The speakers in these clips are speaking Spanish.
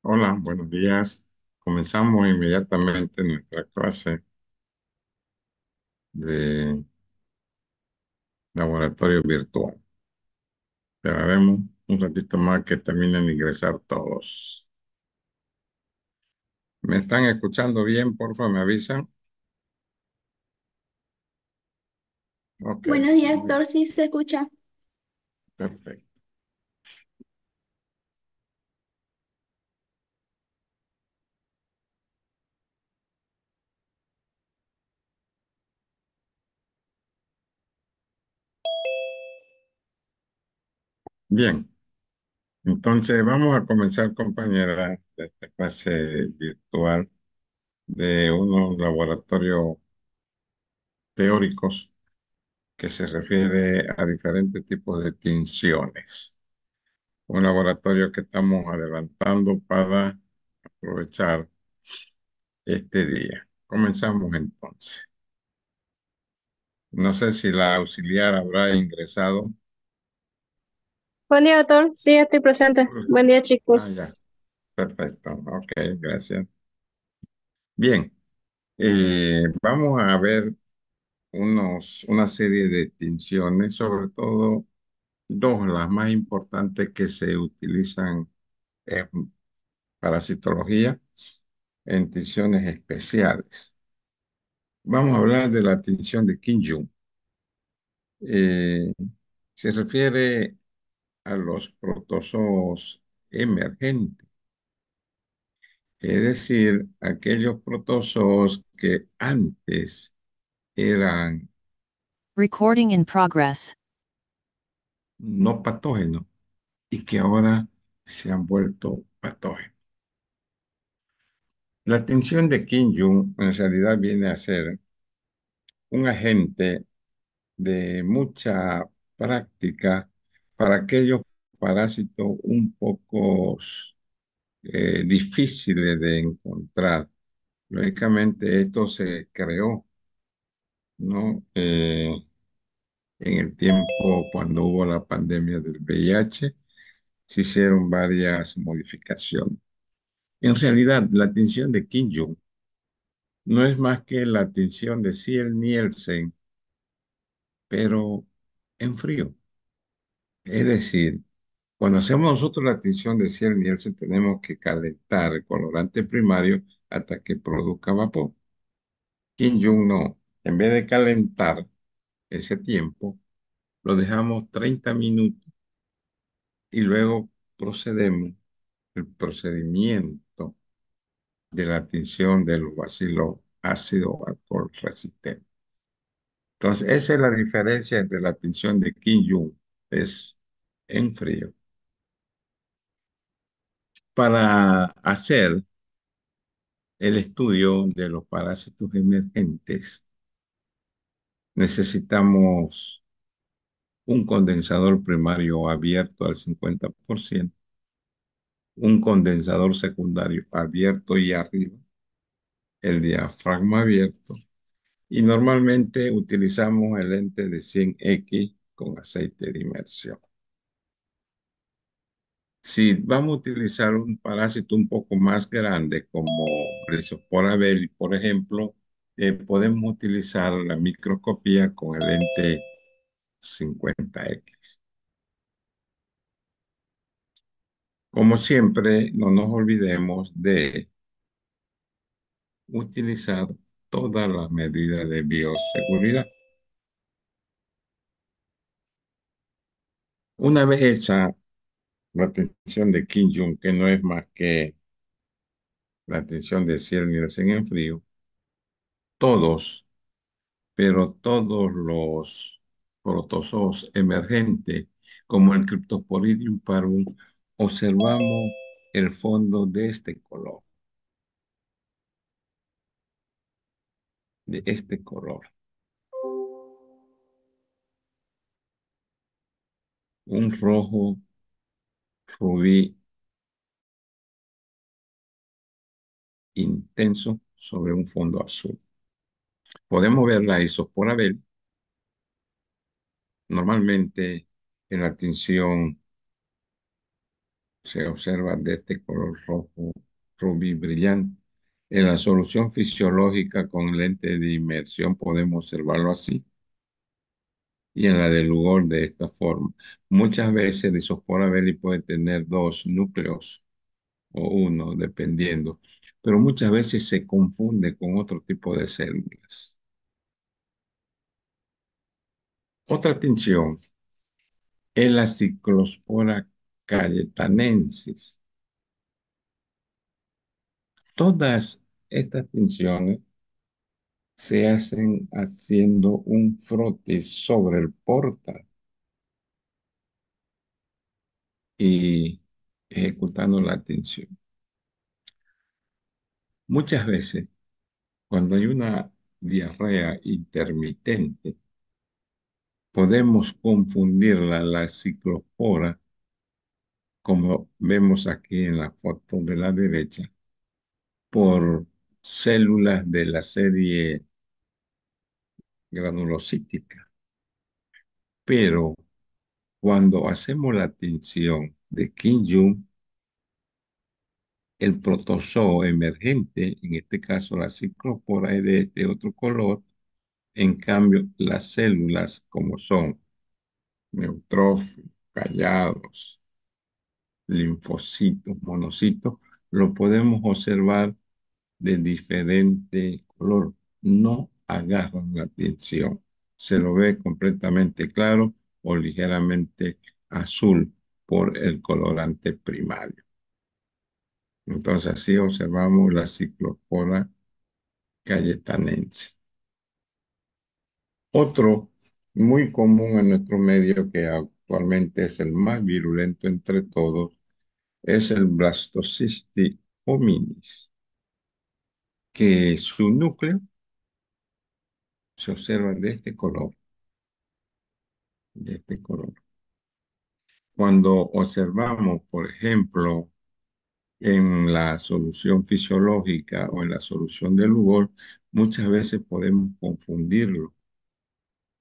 Hola, buenos días. Comenzamos inmediatamente nuestra clase de laboratorio virtual. Esperaremos un ratito más que terminen de ingresar todos. ¿Me están escuchando bien? Porfa, me avisan. Ok, Buenos días, bien, doctor. Sí, se escucha. perfecto. Bien, entonces vamos a comenzar, compañera, de esta clase virtual de unos laboratorios teóricos que se refiere a diferentes tipos de tinciones. Un laboratorio que estamos adelantando para aprovechar este día. Comenzamos entonces. No sé si la auxiliar habrá ingresado. Buen día, doctor. Sí, estoy presente. Buen día, Ah, ya, chicos. perfecto. Ok, gracias. Bien, vamos a ver una serie de tinciones, sobre todo dos, las más importantes que se utilizan en parasitología en tinciones especiales. Vamos a hablar de la tinción de Kim eh, se refiere a los protozoos emergentes, es decir, aquellos protozoos que antes eran Recording in progress. no patógenos y que ahora se han vuelto patógenos. La tinción de Kim Jong en realidad viene a ser un agente de mucha práctica para aquellos parásitos un poco difíciles de encontrar. Lógicamente esto se creó, ¿no? En el tiempo cuando hubo la pandemia del VIH, se hicieron varias modificaciones. En realidad, la tinción de Kim Jong no es más que la tinción de Ciel Nielsen, pero en frío. Es decir, cuando hacemos nosotros la tinción de Ciel Nielsen, tenemos que calentar el colorante primario hasta que produzca vapor. Kim Jong no. En vez de calentar ese tiempo, lo dejamos 30 minutos y luego procedemos el procedimiento de la tinción de los bacilos ácido alcohol resistente. Entonces, esa es la diferencia entre la tinción de Kim Jong, es en frío. Para hacer el estudio de los parásitos emergentes, necesitamos un condensador primario abierto al 50%, un condensador secundario abierto y arriba, el diafragma abierto, y normalmente utilizamos el lente de 100X con aceite de inmersión. Si vamos a utilizar un parásito un poco más grande como Rhizospora belli, por ejemplo, podemos utilizar la microscopía con el lente 50X. Como siempre, no nos olvidemos de utilizar todas las medidas de bioseguridad. Una vez hecha la atención de Kim Jong, que no es más que la atención de Ciel Nielsen en frío, todos, pero todos los protozoos emergentes, como el Cryptosporidium parvum, observamos el fondo de este color, de este color, un rojo rubí intenso sobre un fondo azul. Podemos ver la isopora Bell normalmente en la tinción se observa de este color rojo rubí brillante. En la solución fisiológica con lente de inmersión podemos observarlo así y en la de Lugol de esta forma. Muchas veces el Isospora belli puede tener dos núcleos o uno, dependiendo, pero muchas veces se confunde con otro tipo de células. Otra tinción es la Ciclospora cayetanensis. Todas estas tinciones se hacen haciendo un frotis sobre el portal y ejecutando la tinción. Muchas veces, cuando hay una diarrea intermitente, podemos confundirla, la ciclospora, como vemos aquí en la foto de la derecha, por células de la serie granulocítica. Pero cuando hacemos la tinción de Kim-Jung, el protozoo emergente, en este caso la ciclopora, es de este otro color. En cambio, las células como son neutrófilos, callados, linfocitos, monocitos, lo podemos observar de diferente color. No agarran la atención. Se lo ve completamente claro o ligeramente azul por el colorante primario. Entonces así observamos la ciclospora cayetanense. Otro muy común en nuestro medio, que actualmente es el más virulento entre todos, es el Blastocystis hominis, que su núcleo se observa de este color, de este color. Cuando observamos, por ejemplo, en la solución fisiológica o en la solución de Lugol, muchas veces podemos confundirlo,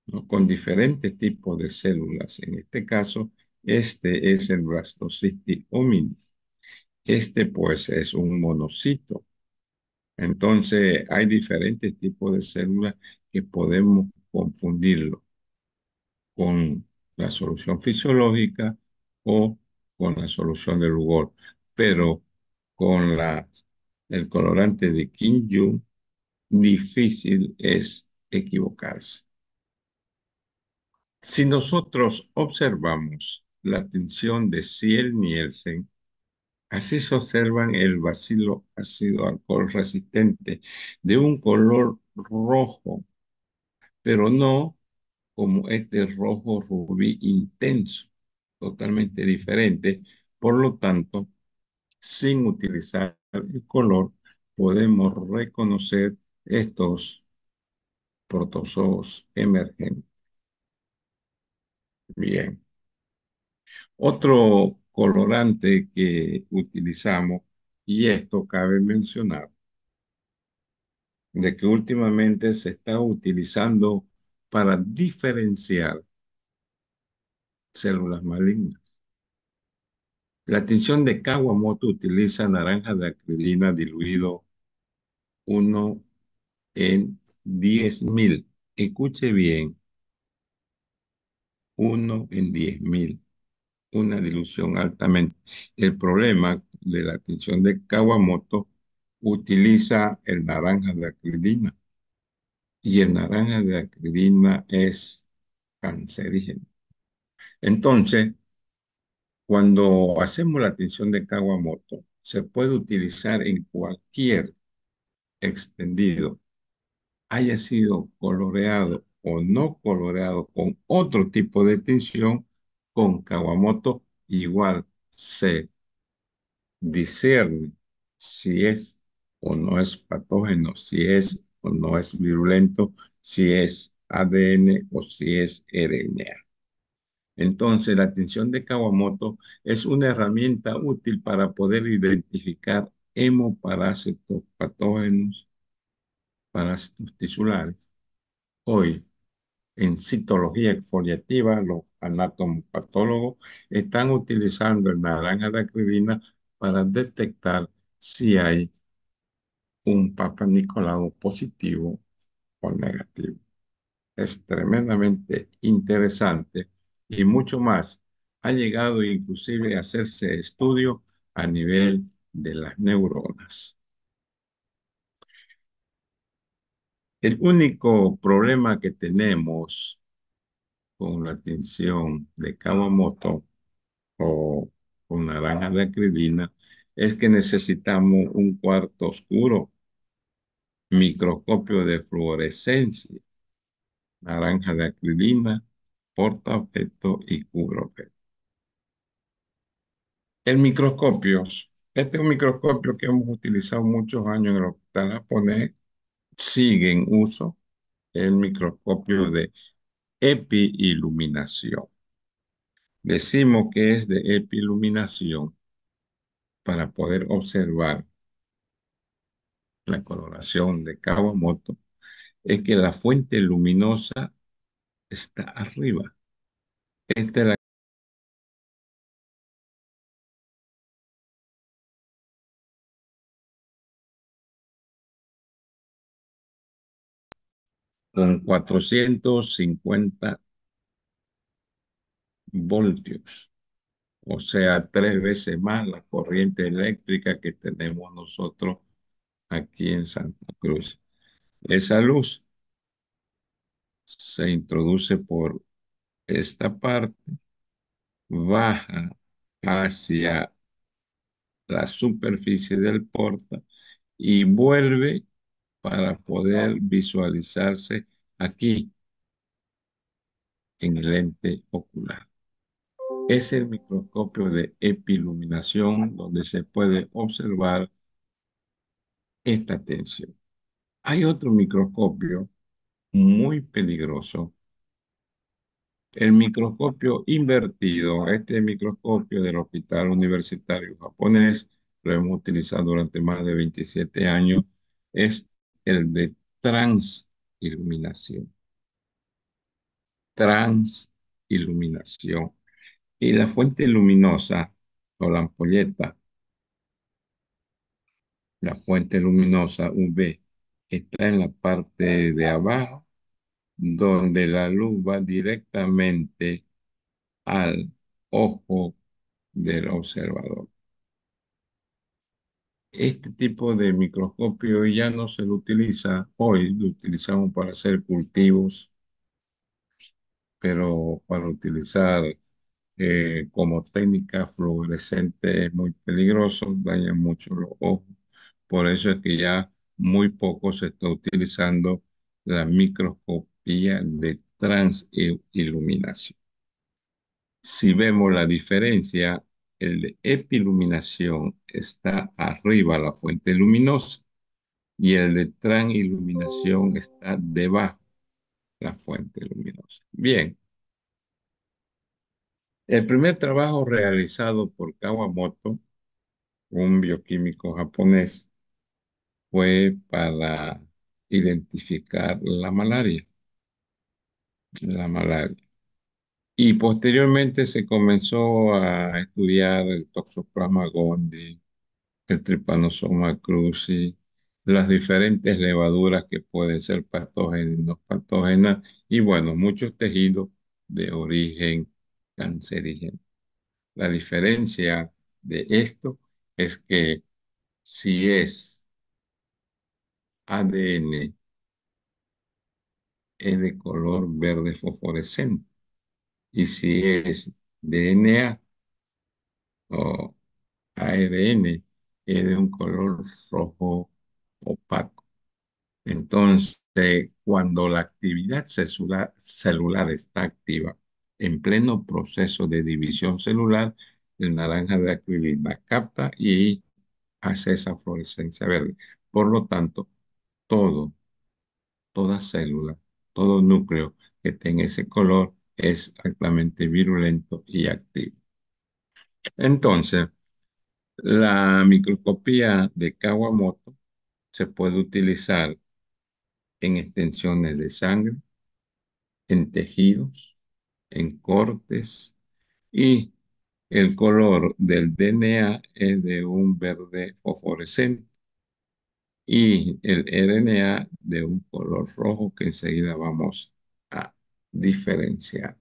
¿no?, con diferentes tipos de células. En este caso, este es el Blastocystis hominis. Este, pues, es un monocito. Entonces, hay diferentes tipos de células que podemos confundirlo con la solución fisiológica o con la solución de Lugol. Pero con el colorante de Kim-Jung, difícil es equivocarse. Si nosotros observamos la tinción de Ziel-Nielsen, así se observan el bacilo ácido alcohol resistente de un color rojo, pero no como este rojo rubí intenso, totalmente diferente. Por lo tanto, sin utilizar el color, podemos reconocer estos protozoos emergentes. Bien. Otro colorante que utilizamos, y esto cabe mencionar, de que últimamente se está utilizando para diferenciar células malignas. La tinción de Kawamoto utiliza naranja de acrilina diluido 1 en 10.000. Escuche bien, 1 en 10.000. Una dilución altamente. El problema de la tinción de Kawamoto utiliza el naranja de acrilina y el naranja de acrilina es cancerígeno. Entonces, cuando hacemos la tinción de Kawamoto, se puede utilizar en cualquier extendido, haya sido coloreado o no coloreado con otro tipo de tinción. Con Kawamoto igual se discierne si es o no es patógeno, si es o no es virulento, si es ADN o si es RNA. Entonces, la tinción de Kawamoto es una herramienta útil para poder identificar hemoparásitos patógenos, parásitos tisulares. Hoy, En citología exfoliativa, los anatomopatólogos están utilizando el naranja de acridina para detectar si hay un Papa Nicolau positivo o negativo. Es tremendamente interesante y mucho más. Ha llegado inclusive a hacerse estudio a nivel de las neuronas. El único problema que tenemos con la tinción de Kawamoto o con naranja de acridina es que necesitamos un cuarto oscuro, microscopio de fluorescencia, naranja de acridina, portaobjeto y cubreobjeto. El microscopio, este es un microscopio que hemos utilizado muchos años en el hospital japonés, sigue en uso, el microscopio de epiiluminación. Decimos que es de epiiluminación para poder observar la coloración de Kawamoto, es que la fuente luminosa está arriba. Esta es la con 450 voltios, o sea, 3 veces más la corriente eléctrica que tenemos nosotros aquí en Santa Cruz. Esa luz se introduce por esta parte, baja hacia la superficie del porta y vuelve para poder visualizarse aquí en el lente ocular. Es el microscopio de epiluminación donde se puede observar esta tensión. Hay otro microscopio muy peligroso, el microscopio invertido. Este microscopio del Hospital Universitario Japonés lo hemos utilizado durante más de 27 años. Es el de transiluminación. Transiluminación. Y la fuente luminosa o la ampolleta, la fuente luminosa UV, está en la parte de abajo, donde la luz va directamente al ojo del observador. Este tipo de microscopio ya no se lo utiliza hoy, lo utilizamos para hacer cultivos, pero para utilizar como técnica fluorescente es muy peligroso, daña mucho los ojos. Por eso es que ya muy poco se está utilizando la microscopía de transiluminación. Si vemos la diferencia, el de epiluminación está arriba la fuente luminosa y el de transiluminación está debajo la fuente luminosa. Bien, el primer trabajo realizado por Kawamoto, un bioquímico japonés, fue para identificar la malaria. La malaria. Y posteriormente se comenzó a estudiar el Toxoplasma gondii, el Trypanosoma cruzi, las diferentes levaduras que pueden ser patógenas y no patógenas, y bueno, muchos tejidos de origen cancerígeno. La diferencia de esto es que si es ADN, es de color verde fosforescente, y si es DNA o ARN, es de un color rojo opaco. Entonces, cuando la actividad celular está activa, en pleno proceso de división celular, el naranja de acrilina capta y hace esa fluorescencia verde. Por lo tanto, todo, toda célula, todo núcleo que tenga ese color es altamente virulento y activo. Entonces, la microscopía de Kawamoto se puede utilizar en extensiones de sangre, en tejidos, en cortes, y el color del DNA es de un verde fosforescente y el RNA de un color rojo que enseguida vamos a diferenciar.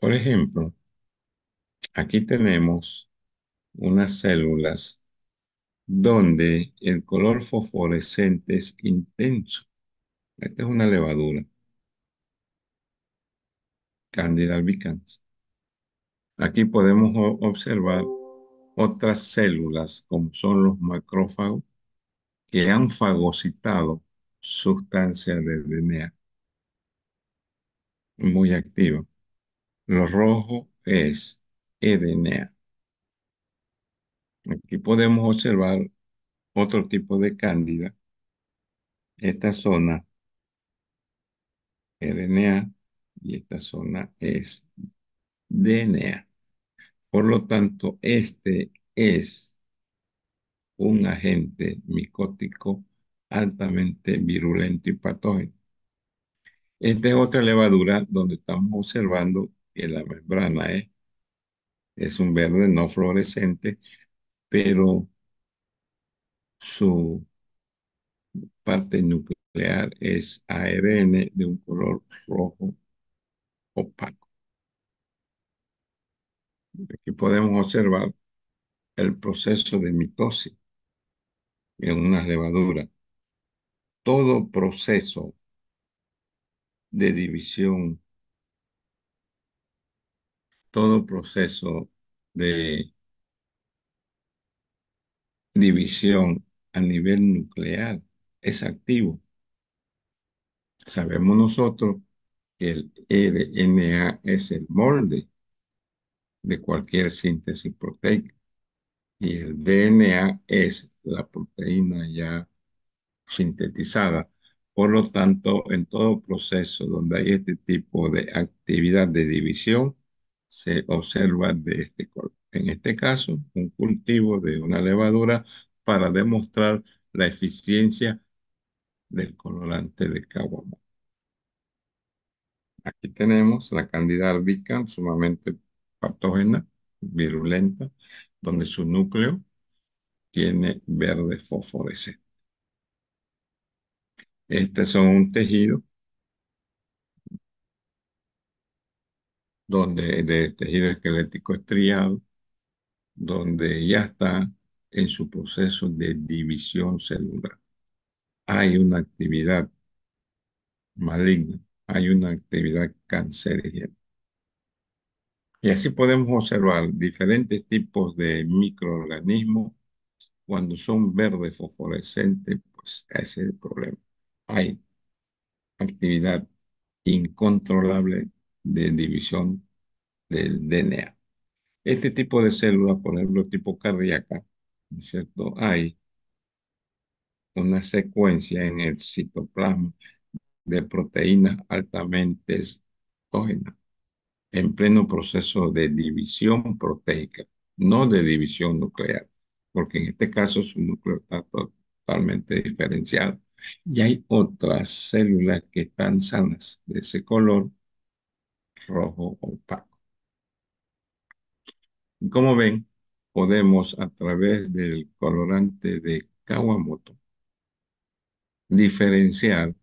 Por ejemplo, aquí tenemos unas células donde el color fosforescente es intenso. Esta es una levadura, Candida albicans. Aquí podemos observar otras células, como son los macrófagos, que han fagocitado sustancias del DNA muy activa. Lo rojo es eDNA. Aquí podemos observar otro tipo de cándida. Esta zona RNA y esta zona es DNA. Por lo tanto, este es un agente micótico altamente virulento y patógeno. Esta es otra levadura donde estamos observando que la membrana es un verde no fluorescente, pero su parte nuclear es ARN de un color rojo opaco. Aquí podemos observar el proceso de mitosis en una levadura. Todo proceso de división, todo proceso de división a nivel nuclear es activo. Sabemos nosotros que el RNA es el molde de cualquier síntesis proteica y el DNA es la proteína ya sintetizada. Por lo tanto, en todo proceso donde hay este tipo de actividad de división, se observa de este color. En este caso, un cultivo de una levadura para demostrar la eficiencia del colorante de caguamo. Aquí tenemos la Candida albicans, sumamente patógena, virulenta, donde su núcleo tiene verde fosforescente. Este son un tejido donde, de tejido esquelético estriado, donde ya está en su proceso de división celular. Hay una actividad maligna, hay una actividad cancerígena. Y así podemos observar diferentes tipos de microorganismos. Cuando son verdes fosforescentes, pues ese es el problema. Hay actividad incontrolable de división del DNA. Este tipo de células, por ejemplo, tipo cardíaca, ¿no es cierto? Hay una secuencia en el citoplasma de proteínas altamente exógenas en pleno proceso de división proteica, no de división nuclear, porque en este caso su núcleo está totalmente diferenciado. Y hay otras células que están sanas de ese color rojo opaco. Y como ven, podemos a través del colorante de Kawamoto diferenciar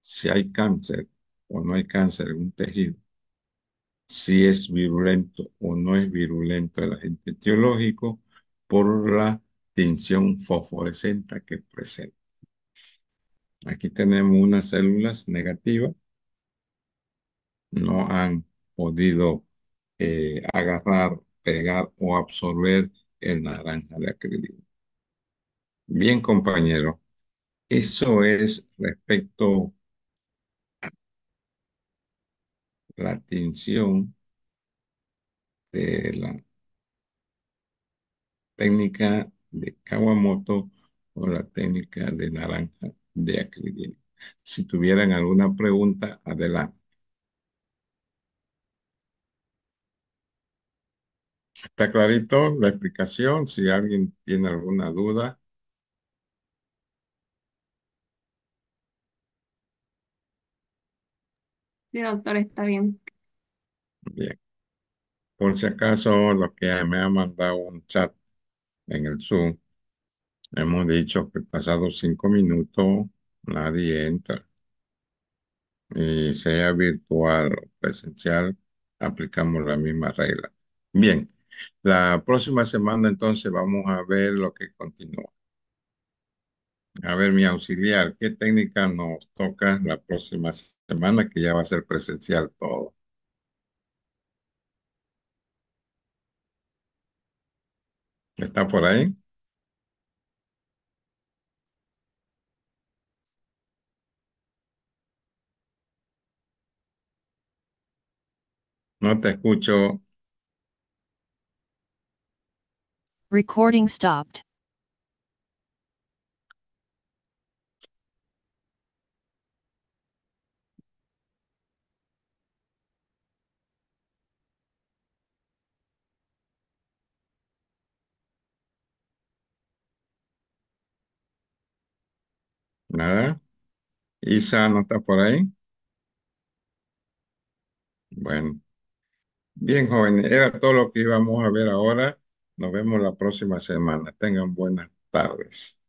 si hay cáncer o no hay cáncer en un tejido, si es virulento o no es virulento el agente etiológico por la tinción fosforescente que presenta. Aquí tenemos unas células negativas, no han podido agarrar, pegar o absorber el naranja de acrílico. Bien, compañero, eso es respecto a la tinción de la técnica de Kawamoto o la técnica de naranja de acrílico. Si tuvieran alguna pregunta, adelante. ¿Está clarito la explicación? Si alguien tiene alguna duda. Sí, doctor, está bien. Bien. Por si acaso, los que me han mandado un chat en el Zoom, hemos dicho que pasados 5 minutos nadie entra. Y sea virtual o presencial, aplicamos la misma regla. Bien, la próxima semana entonces vamos a ver lo que continúa. A ver, mi auxiliar, ¿qué técnica nos toca la próxima semana que ya va a ser presencial todo? ¿Está por ahí? No te escucho. Recording stopped. Nada. Isa, ¿no está por ahí? Bueno, bien, jóvenes, era todo lo que íbamos a ver ahora. Nos vemos la próxima semana. Tengan buenas tardes.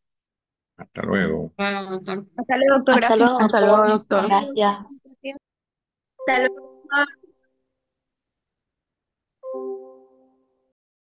Hasta luego. Bueno, doctor. Hasta luego, doctor. Hasta Gracias. luego, Hasta doctor. luego, doctor. Gracias. Hasta luego.